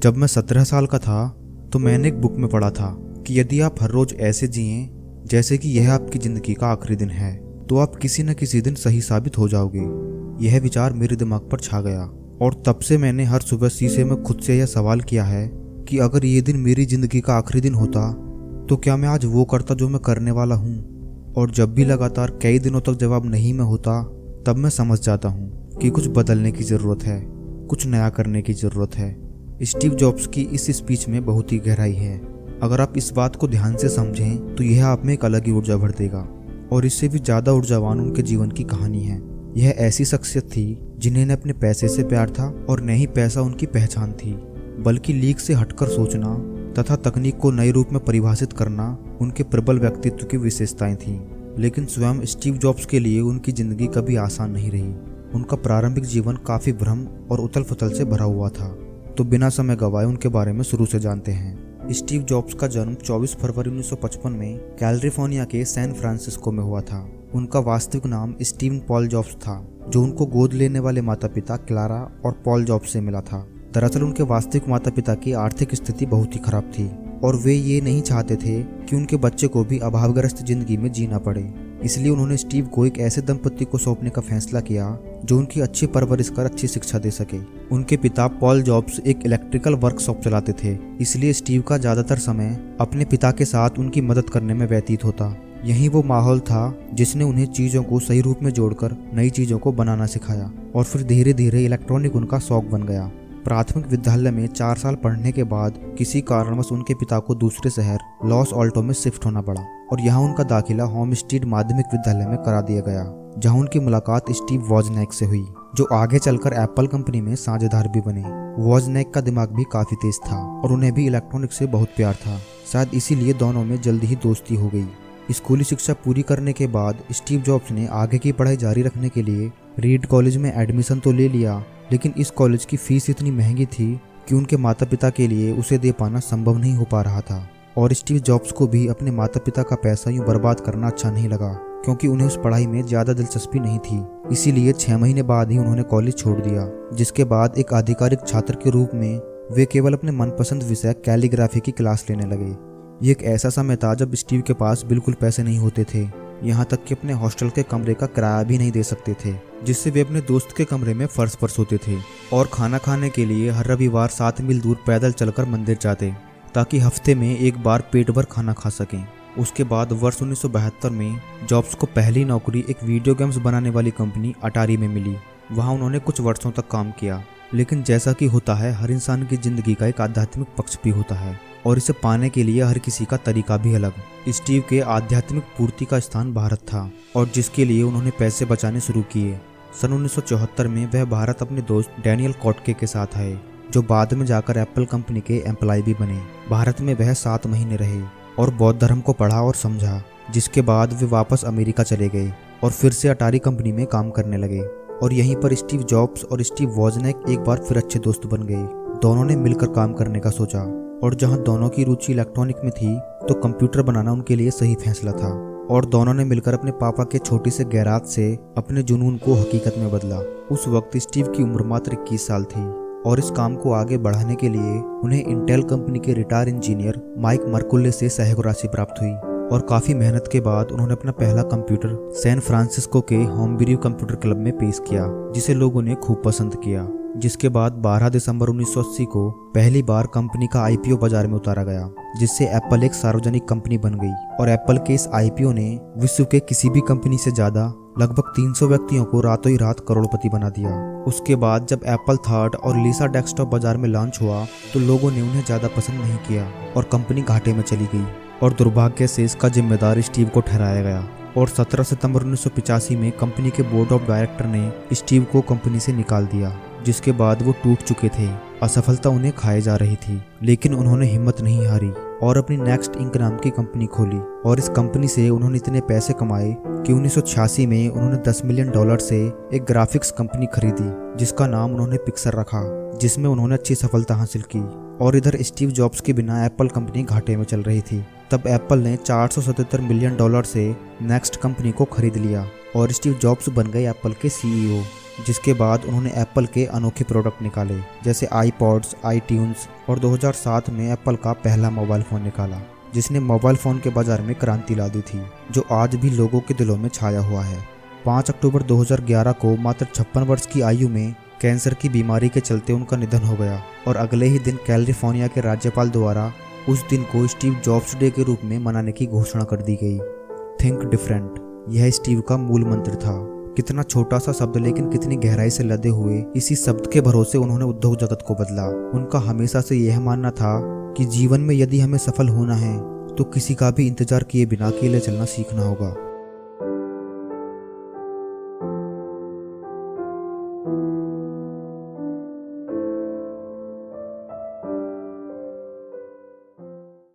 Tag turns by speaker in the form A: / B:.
A: जब मैं 17 साल का था तो मैंने एक बुक में पढ़ा था कि यदि आप हर रोज ऐसे जिएं जैसे कि यह आपकी जिंदगी का आखिरी दिन है तो आप किसी न किसी दिन सही साबित हो जाओगे। यह विचार मेरे दिमाग पर छा गया और तब से मैंने हर सुबह शीशे में खुद से यह सवाल किया है कि अगर ये दिन मेरी जिंदगी का आखिरी दिन होता तो क्या मैं आज वो करता जो मैं करने वाला हूँ। और जब भी लगातार कई दिनों तक जवाब नहीं में होता तब मैं समझ जाता हूँ कि कुछ बदलने की ज़रूरत है, कुछ नया करने की ज़रूरत है। स्टीव जॉब्स की इस स्पीच में बहुत ही गहराई है। अगर आप इस बात को ध्यान से समझें तो यह आप में एक अलग ही ऊर्जा भर देगा। और इससे भी ज़्यादा ऊर्जावान उनके जीवन की कहानी है। यह ऐसी शख्सियत थी जिन्हें न अपने पैसे से प्यार था और न ही पैसा उनकी पहचान थी, बल्कि लीक से हटकर सोचना तथा तकनीक को नए रूप में परिभाषित करना उनके प्रबल व्यक्तित्व की विशेषताएं थीं। लेकिन स्वयं स्टीव जॉब्स के लिए उनकी जिंदगी कभी आसान नहीं रही। उनका प्रारंभिक जीवन काफ़ी भ्रम और उथल पुथल से भरा हुआ था। तो बिना समय गंवाए उनके बारे में शुरू से जानते हैं। स्टीव जॉब्स का जन्म 24 फरवरी 1955 में कैलिफोर्निया के सैन फ्रांसिस्को में हुआ था। उनका वास्तविक नाम स्टीवन पॉल जॉब्स था, जो उनको गोद लेने वाले माता पिता क्लारा और पॉल जॉब्स से मिला था। दरअसल उनके वास्तविक माता पिता की आर्थिक स्थिति बहुत ही खराब थी और वे ये नहीं चाहते थे कि उनके बच्चे को भी अभावग्रस्त जिंदगी में जीना पड़े। इसलिए उन्होंने स्टीव को एक ऐसे दंपति को सौंपने का फैसला किया जो उनकी अच्छी परवरिश कर अच्छी शिक्षा दे सके। उनके पिता पॉल जॉब्स एक इलेक्ट्रिकल वर्कशॉप चलाते थे, इसलिए स्टीव का ज़्यादातर समय अपने पिता के साथ उनकी मदद करने में व्यतीत होता। यही वो माहौल था जिसने उन्हें चीज़ों को सही रूप में जोड़कर नई चीज़ों को बनाना सिखाया और फिर धीरे धीरे इलेक्ट्रॉनिक उनका शौक बन गया। प्राथमिक विद्यालय में 4 साल पढ़ने के बाद किसी कारणवश उनके पिता को दूसरे शहर लॉस ऑल्टो में शिफ्ट होना पड़ा और यहाँ उनका दाखिला होम स्ट्रीट माध्यमिक विद्यालय में करा दिया गया, जहाँ उनकी मुलाकात स्टीव वॉजनैक से हुई, जो आगे चलकर एप्पल कंपनी में साझेदार भी बने। वॉजनैक का दिमाग भी काफी तेज था और उन्हें भी इलेक्ट्रॉनिक से बहुत प्यार था। शायद इसीलिए दोनों में जल्द ही दोस्ती हो गई। स्कूली शिक्षा पूरी करने के बाद स्टीव जॉब्स ने आगे की पढ़ाई जारी रखने के लिए रीड कॉलेज में एडमिशन तो ले लिया, लेकिन इस कॉलेज की फीस इतनी महंगी थी कि उनके माता पिता के लिए उसे दे पाना संभव नहीं हो पा रहा था। और स्टीव जॉब्स को भी अपने माता पिता का पैसा यूं बर्बाद करना अच्छा नहीं लगा, क्योंकि उन्हें उस पढ़ाई में ज़्यादा दिलचस्पी नहीं थी। इसीलिए 6 महीने बाद ही उन्होंने कॉलेज छोड़ दिया, जिसके बाद एक आधिकारिक छात्र के रूप में वे केवल अपने मनपसंद विषय कैलीग्राफी की क्लास लेने लगे। ये एक ऐसा समय था जब स्टीव के पास बिल्कुल पैसे नहीं होते थे, यहाँ तक कि अपने हॉस्टल के कमरे का किराया भी नहीं दे सकते थे, जिससे वे अपने दोस्त के कमरे में फर्श पर सोते थे और खाना खाने के लिए हर रविवार 7 मील दूर पैदल चलकर मंदिर जाते ताकि हफ्ते में एक बार पेट भर खाना खा सकें। उसके बाद वर्ष 1972 में जॉब्स को पहली नौकरी एक वीडियो गेम्स बनाने वाली कंपनी अटारी में मिली। वहाँ उन्होंने कुछ वर्षों तक काम किया, लेकिन जैसा कि होता है हर इंसान की जिंदगी का एक आध्यात्मिक पक्ष भी होता है और इसे पाने के लिए हर किसी का तरीका भी अलग। स्टीव के आध्यात्मिक पूर्ति का स्थान भारत था और जिसके लिए उन्होंने पैसे बचाने शुरू किए। सन 1974 में वह भारत अपने दोस्त डैनियल कॉटके के साथ आए, जो बाद में जाकर एप्पल कंपनी के एम्प्लॉय भी बने। भारत में वह 7 महीने रहे और बौद्ध धर्म को पढ़ा और समझा, जिसके बाद वे वापस अमेरिका चले गए और फिर से अटारी कंपनी में काम करने लगे। और यहीं पर स्टीव जॉब्स और स्टीव वॉजनैक एक बार फिर अच्छे दोस्त बन गए। दोनों ने मिलकर काम करने का सोचा और जहां दोनों की रुचि इलेक्ट्रॉनिक में थी तो कंप्यूटर बनाना उनके लिए सही फैसला था। और दोनों ने मिलकर अपने पापा के छोटे से गैराज से अपने जुनून को हकीकत में बदला। उस वक्त स्टीव की उम्र मात्र 21 साल थी और इस काम को आगे बढ़ाने के लिए उन्हें इंटेल कंपनी के रिटायर इंजीनियर माइक मर्कुल्ले से सहयोग राशि प्राप्त हुई। और काफ़ी मेहनत के बाद उन्होंने अपना पहला कंप्यूटर सैन फ्रांसिस्को के होमब्रू कंप्यूटर क्लब में पेश किया, जिसे लोगों ने खूब पसंद किया। जिसके बाद 12 दिसंबर 1980 को पहली बार कंपनी का आईपीओ बाजार में उतारा गया, जिससे एप्पल एक सार्वजनिक कंपनी बन गई। और एप्पल के इस आईपीओ ने विश्व के किसी भी कंपनी से ज़्यादा लगभग 300 व्यक्तियों को रातों ही रात करोड़पति बना दिया। उसके बाद जब एप्पल थर्ड और लीसा डेस्कटॉप बाजार में लॉन्च हुआ तो लोगों ने उन्हें ज़्यादा पसंद नहीं किया और कंपनी घाटे में चली गई और दुर्भाग्य से इसका जिम्मेदार स्टीव को ठहराया गया। और 17 सितंबर 1985 में कंपनी के बोर्ड ऑफ डायरेक्टर ने स्टीव को कंपनी से निकाल दिया, जिसके बाद वो टूट चुके थे। असफलता उन्हें खाए जा रही थी, लेकिन उन्होंने हिम्मत नहीं हारी और अपनी नेक्स्ट इंक नाम की कंपनी खोली। और इस कंपनी से उन्होंने इतने पैसे कमाए कि 1986 में उन्होंने $10 मिलियन से एक ग्राफिक्स कंपनी खरीदी, जिसका नाम उन्होंने पिक्सर रखा, जिसमें उन्होंने अच्छी सफलता हासिल की। और इधर स्टीव जॉब्स के बिना एप्पल कंपनी घाटे में चल रही थी। तब एप्पल ने $477 मिलियन से नेक्स्ट कंपनी को खरीद लिया और स्टीव जॉब्स बन गए एप्पल के CEO। जिसके बाद उन्होंने एप्पल के अनोखे प्रोडक्ट निकाले, जैसे आईपॉड्स, आईट्यून्स, और 2007 में एप्पल का पहला मोबाइल फ़ोन निकाला, जिसने मोबाइल फ़ोन के बाजार में क्रांति ला दी थी, जो आज भी लोगों के दिलों में छाया हुआ है। 5 अक्टूबर 2011 को मात्र 56 वर्ष की आयु में कैंसर की बीमारी के चलते उनका निधन हो गया, और अगले ही दिन कैलिफोर्निया के राज्यपाल द्वारा उस दिन को स्टीव जॉब्स डे के रूप में मनाने की घोषणा कर दी गई। थिंक डिफरेंट, यह स्टीव का मूल मंत्र था। कितना छोटा सा शब्द लेकिन कितनी गहराई से लदे हुए इसी शब्द के भरोसे उन्होंने उद्योग जगत को बदला। उनका हमेशा से यह मानना था कि जीवन में यदि हमें सफल होना है तो किसी का भी इंतजार किए बिना अकेले चलना सीखना होगा।